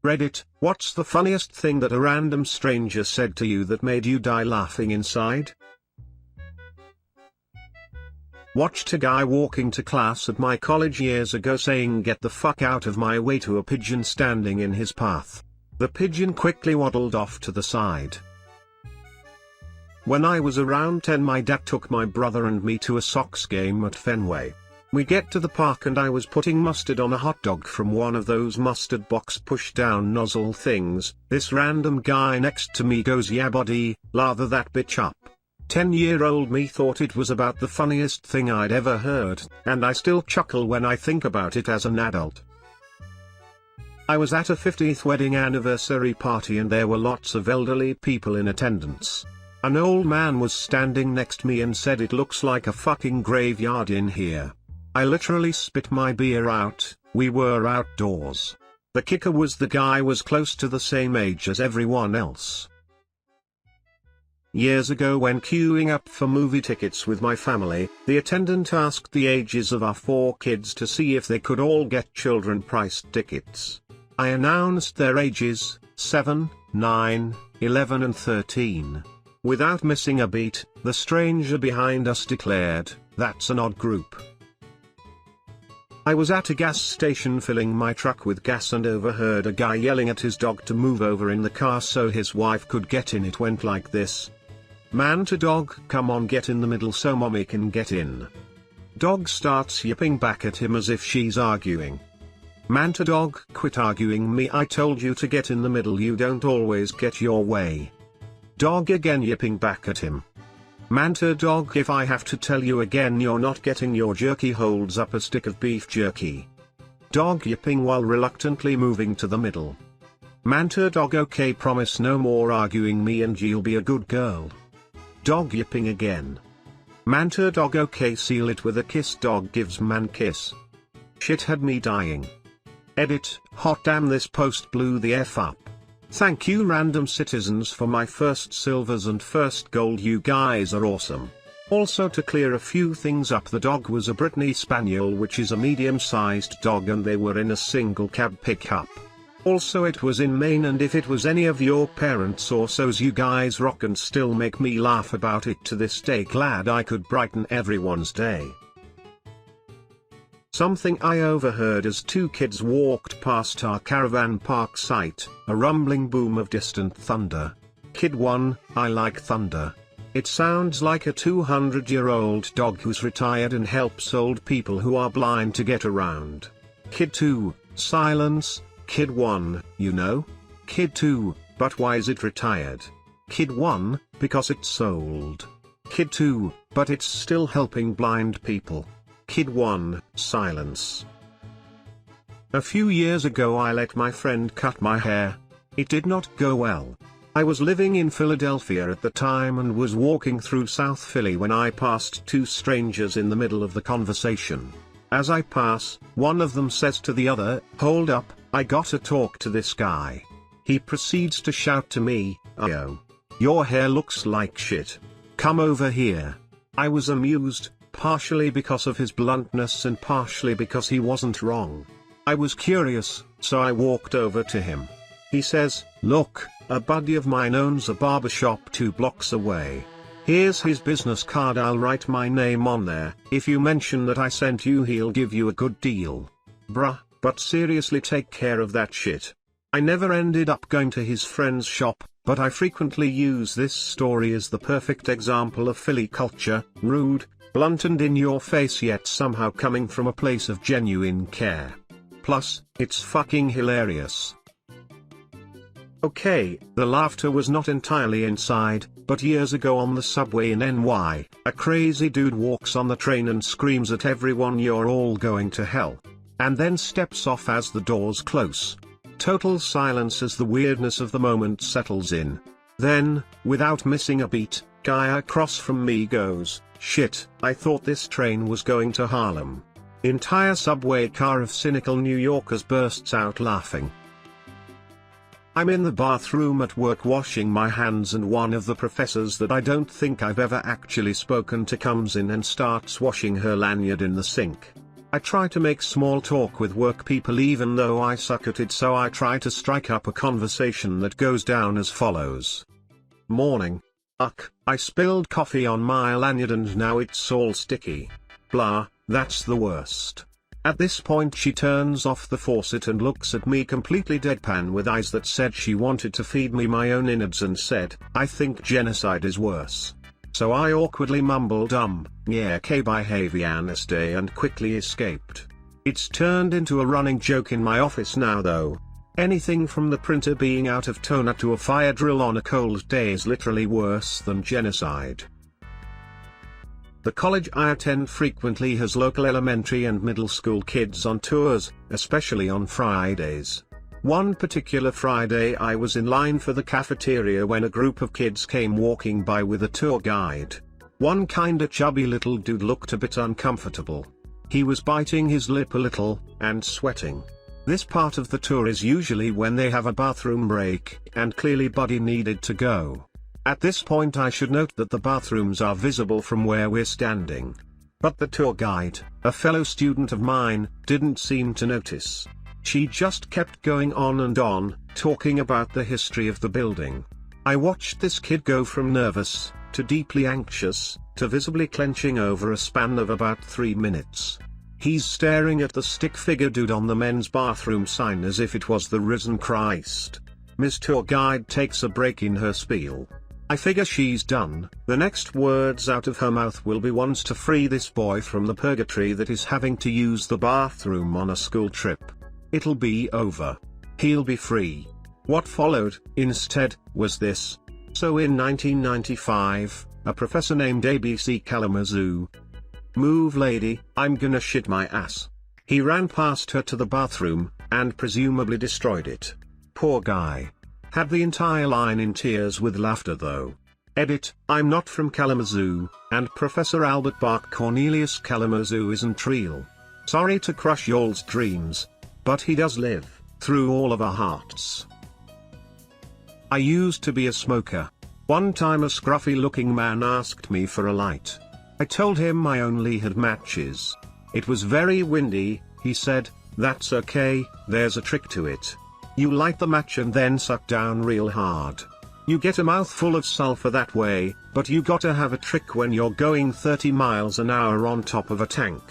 Reddit, what's the funniest thing that a random stranger said to you that made you die laughing inside? Watched a guy walking to class at my college years ago saying "get the fuck out of my way" to a pigeon standing in his path. The pigeon quickly waddled off to the side. When I was around 10, my dad took my brother and me to a Sox game at Fenway. We get to the park and I was putting mustard on a hot dog from one of those mustard box push down nozzle things. This random guy next to me goes, "Yeah buddy, lather that bitch up." 10-year-old me thought it was about the funniest thing I'd ever heard, and I still chuckle when I think about it as an adult. I was at a 50th wedding anniversary party and there were lots of elderly people in attendance. An old man was standing next to me and said, "It looks like a fucking graveyard in here." I literally spit my beer out. We were outdoors. The kicker was the guy was close to the same age as everyone else. Years ago, when queuing up for movie tickets with my family, the attendant asked the ages of our 4 kids to see if they could all get children-priced tickets. I announced their ages, 7, 9, 11 and 13. Without missing a beat, the stranger behind us declared, "That's an odd group." I was at a gas station filling my truck with gas and overheard a guy yelling at his dog to move over in the car so his wife could get in. It went like this: "Man to dog, come on, get in the middle so mommy can get in." Dog starts yipping back at him as if she's arguing. Man to dog, quit arguing me, I told you to get in the middle, you don't always get your way. Dog again yipping back at him. Man to dog, if I have to tell you again you're not getting your jerky, holds up a stick of beef jerky. Dog yipping while reluctantly moving to the middle. Man to dog, okay, promise no more arguing me and you'll be a good girl. Dog yipping again. Man to dog, okay, seal it with a kiss. Dog gives man kiss. Shit had me dying. Edit, hot damn, this post blew the F up. Thank you random citizens for my first silvers and first gold, you guys are awesome. Also, to clear a few things up, the dog was a Brittany Spaniel, which is a medium-sized dog, and they were in a single cab pickup. Also, it was in Maine, and if it was any of your parents or so's, you guys rock and still make me laugh about it to this day. Glad I could brighten everyone's day. Something I overheard as 2 kids walked past our caravan park site, a rumbling boom of distant thunder. Kid 1, I like thunder. It sounds like a 200-year-old dog who's retired and helps old people who are blind to get around. Kid 2, silence. Kid 1, you know? Kid 2, but why is it retired? Kid 1, because it's old. Kid 2, but it's still helping blind people. Kid 1, silence. A few years ago I let my friend cut my hair. It did not go well. I was living in Philadelphia at the time and was walking through South Philly when I passed 2 strangers in the middle of the conversation. As I pass, one of them says to the other, "Hold up, I gotta talk to this guy." He proceeds to shout to me, "Yo, your hair looks like shit. Come over here." I was amused, partially because of his bluntness and partially because he wasn't wrong. I was curious, so I walked over to him. He says, "Look, a buddy of mine owns a barbershop 2 blocks away. Here's his business card, I'll write my name on there. If you mention that I sent you, he'll give you a good deal." Bruh, but seriously, take care of that shit. I never ended up going to his friend's shop, but I frequently use this story as the perfect example of Philly culture: rude, blunt and in your face, yet somehow coming from a place of genuine care. Plus, it's fucking hilarious. Okay, the laughter was not entirely inside, but years ago on the subway in NY, a crazy dude walks on the train and screams at everyone, "You're all going to hell," and then steps off as the doors close. Total silence as the weirdness of the moment settles in. Then, without missing a beat, guy across from me goes, "Shit, I thought this train was going to Harlem." Entire subway car of cynical New Yorkers bursts out laughing. I'm in the bathroom at work washing my hands, and one of the professors that I don't think I've ever actually spoken to comes in and starts washing her lanyard in the sink. I try to make small talk with work people even though I suck at it, so I try to strike up a conversation that goes down as follows. Morning. I spilled coffee on my lanyard and now it's all sticky. Blah, that's the worst. At this point she turns off the faucet and looks at me completely deadpan with eyes that said she wanted to feed me my own innards and said, I think genocide is worse. So I awkwardly mumbled yeah okay bye have a nice day and quickly escaped. It's turned into a running joke in my office now though. Anything from the printer being out of toner to a fire drill on a cold day is literally worse than genocide. The college I attend frequently has local elementary and middle school kids on tours, especially on Fridays. One particular Friday I was in line for the cafeteria when a group of kids came walking by with a tour guide. One kinda chubby little dude looked a bit uncomfortable. He was biting his lip a little, and sweating. This part of the tour is usually when they have a bathroom break, and clearly Buddy needed to go. At this point I should note that the bathrooms are visible from where we're standing. But the tour guide, a fellow student of mine, didn't seem to notice. She just kept going on and on, talking about the history of the building. I watched this kid go from nervous, to deeply anxious, to visibly clenching over a span of about 3 minutes. He's staring at the stick figure dude on the men's bathroom sign as if it was the risen Christ. Miss Tour Guide takes a break in her spiel. I figure she's done. The next words out of her mouth will be ones to free this boy from the purgatory that is having to use the bathroom on a school trip. It'll be over. He'll be free. What followed, instead, was this. So in 1995, a professor named ABC Kalamazoo. Move lady, I'm gonna shit my ass. He ran past her to the bathroom, and presumably destroyed it. Poor guy. Had the entire line in tears with laughter though. Edit, I'm not from Kalamazoo, and Professor Albert Bach Cornelius Kalamazoo isn't real. Sorry to crush y'all's dreams. But he does live, through all of our hearts. I used to be a smoker. One time a scruffy looking man asked me for a light. I told him I only had matches. It was very windy, he said, that's okay, there's a trick to it. You light the match and then suck down real hard. You get a mouthful of sulfur that way, but you gotta have a trick when you're going 30 miles an hour on top of a tank.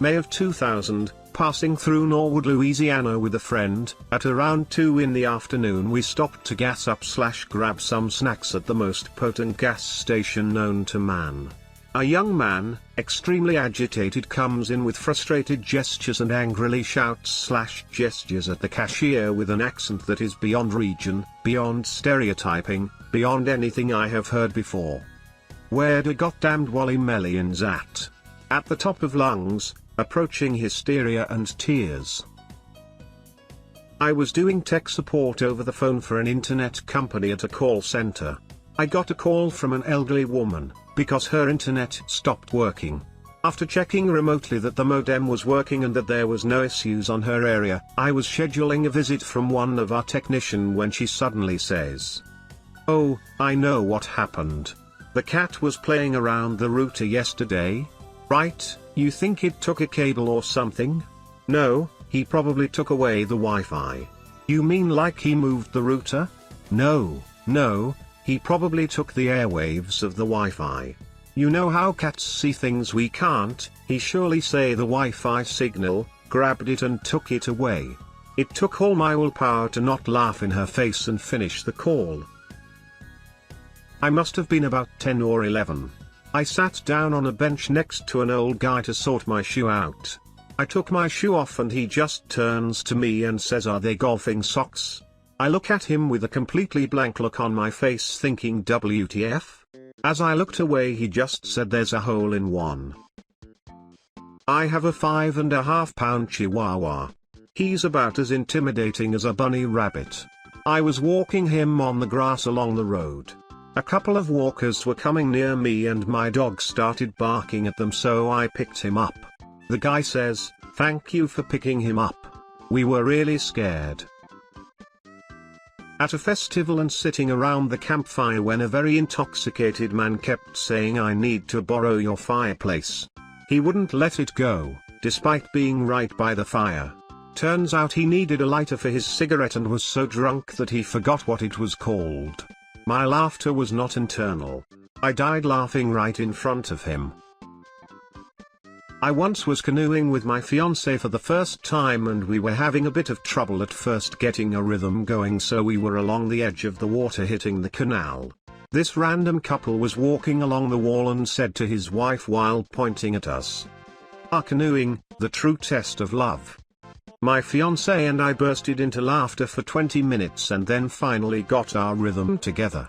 May of 2000, passing through Norwood, Louisiana with a friend, at around 2 in the afternoon we stopped to gas up / grab some snacks at the most potent gas station known to man. A young man, extremely agitated, comes in with frustrated gestures and angrily shouts / gestures at the cashier with an accent that is beyond region, beyond stereotyping, beyond anything I have heard before. Where the goddamned Wally Mellions at? At the top of lungs, approaching hysteria and tears. I was doing tech support over the phone for an internet company at a call center. I got a call from an elderly woman, because her internet stopped working. After checking remotely that the modem was working and that there was no issues on her area, I was scheduling a visit from one of our technicians when she suddenly says, "Oh, I know what happened. The cat was playing around the router yesterday. Right, you think it took a cable or something? No, he probably took away the Wi-Fi. You mean like he moved the router? No, he probably took the airwaves of the Wi-Fi. You know how cats see things we can't, he surely say the Wi-Fi signal, grabbed it and took it away." It took all my willpower to not laugh in her face and finish the call. I must have been about 10 or 11. I sat down on a bench next to an old guy to sort my shoe out. I took my shoe off and he just turns to me and says, "Are they golfing socks?" I look at him with a completely blank look on my face thinking WTF? As I looked away he just said, "There's a hole in one." I have a 5.5-pound Chihuahua. He's about as intimidating as a bunny rabbit. I was walking him on the grass along the road. A couple of walkers were coming near me and my dog started barking at them, so I picked him up. The guy says, "Thank you for picking him up. We were really scared." At a festival and sitting around the campfire when a very intoxicated man kept saying, "I need to borrow your fireplace." He wouldn't let it go, despite being right by the fire. Turns out he needed a lighter for his cigarette and was so drunk that he forgot what it was called. My laughter was not internal. I died laughing right in front of him. I once was canoeing with my fiancée for the first time and we were having a bit of trouble at first getting a rhythm going, so we were along the edge of the water hitting the canal. This random couple was walking along the wall and said to his wife while pointing at us, "Our canoeing, the true test of love." My fiancé and I bursted into laughter for 20 minutes and then finally got our rhythm together.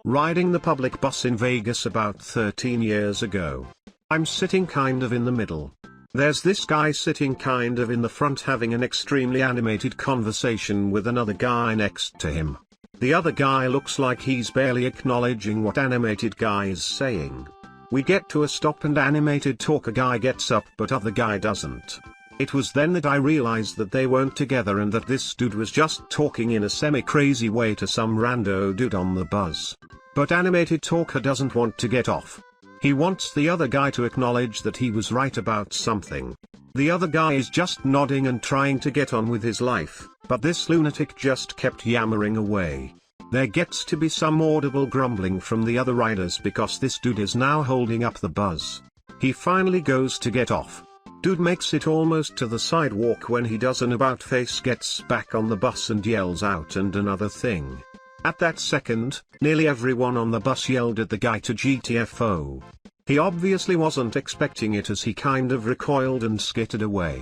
Riding the public bus in Vegas about 13 years ago. I'm sitting kind of in the middle. There's this guy sitting kind of in the front having an extremely animated conversation with another guy next to him. The other guy looks like he's barely acknowledging what animated guy is saying. We get to a stop and animated talker guy gets up but other guy doesn't. It was then that I realized that they weren't together and that this dude was just talking in a semi-crazy way to some rando dude on the bus. But animated talker doesn't want to get off. He wants the other guy to acknowledge that he was right about something. The other guy is just nodding and trying to get on with his life, but this lunatic just kept yammering away. There gets to be some audible grumbling from the other riders because this dude is now holding up the buzz. He finally goes to get off. Dude makes it almost to the sidewalk when he does an about-face, gets back on the bus and yells out and another thing. At that second, nearly everyone on the bus yelled at the guy to GTFO. He obviously wasn't expecting it as he kind of recoiled and skittered away.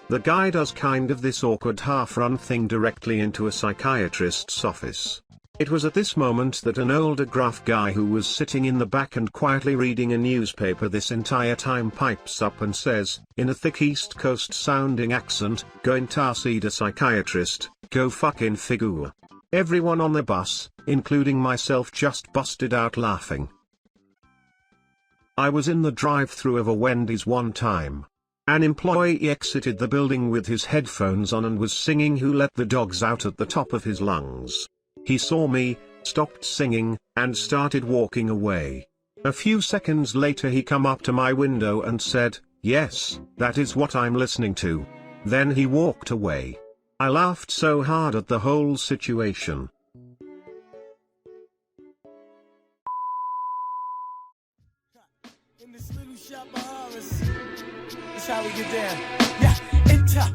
The guy does kind of this awkward half-run thing directly into a psychiatrist's office. It was at this moment that an older gruff guy who was sitting in the back and quietly reading a newspaper this entire time pipes up and says, in a thick East Coast sounding accent, "Go and see the psychiatrist, go fucking figure." Everyone on the bus, including myself, just busted out laughing. I was in the drive-thru of a Wendy's one time. An employee exited the building with his headphones on and was singing "Who Let the Dogs Out" at the top of his lungs. He saw me, stopped singing, and started walking away. A few seconds later he come up to my window and said, "Yes, that is what I'm listening to." Then he walked away. I laughed so hard at the whole situation. In this little shop of horrors, that's how we get down. Yeah, enter,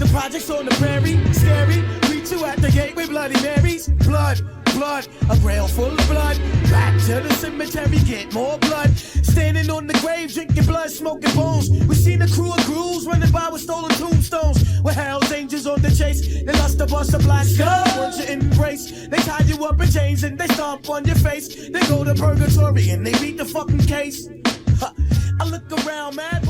the projects on the prairie, scary. Greet you at the gate with Bloody Marys. Blood, a rail full of blood. Back to the cemetery, get more blood. Standing on the grave, drinking blood, smoking bones. We seen a crew of ghouls running by with stolen tombstones. With Hell's Angels on the chase, they lust to bust a black skull. Once you embrace, they tie you up in chains and they stomp on your face. They go to purgatory and they beat the fucking case. I look around, man.